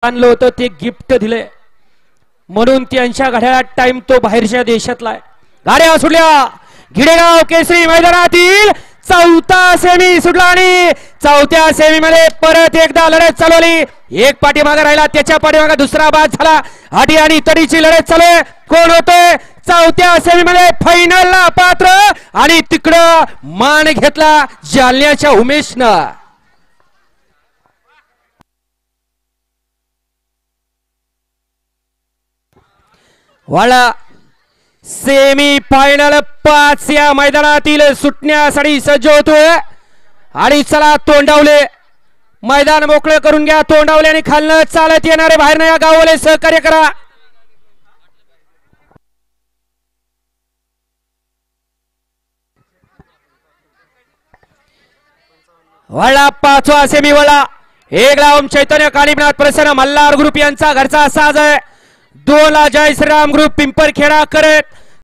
आणलं होतं ते गिफ्ट दिले म्हणून त्यांच्या घड्याळात टाइम तो बाहेरच्या देशातला आहे. गाड्या सुटल्या. गिडेगाव केसरी मैदानातील चौथा सेमी सुटला आणि चौथ्या सेमी मध्ये परत एकदा लढत चालवली. एक पाठीमागे राहिला त्याच्या पाठीमागे दुसरा बाद झाला. हाटी आणि तडीची लढत चालू आहे. कोण होते चौथ्या सेमी मध्ये फायनलला पात्र आणि तिकडं मान घेतला जालन्याच्या उमेशनं. वाला सेमी फायनल 5 या मैदानातील सुटण्यासाठी सज्ज होतोय आणि चला तोंडावले मैदान मोकळे करून घ्या. तोंडावले आणि खालनं चालत येणारे बाहेरनं या गावाले सहकार्य करा. वळला 5वा सेमी वळला. एक लावून चैतन्य कालिमनाथ प्रसन्न मल्हार ग्रुप यांचा घरचा साज आहे. 2 ला जय श्रीराम ग्रुप पिंपरखेडा करत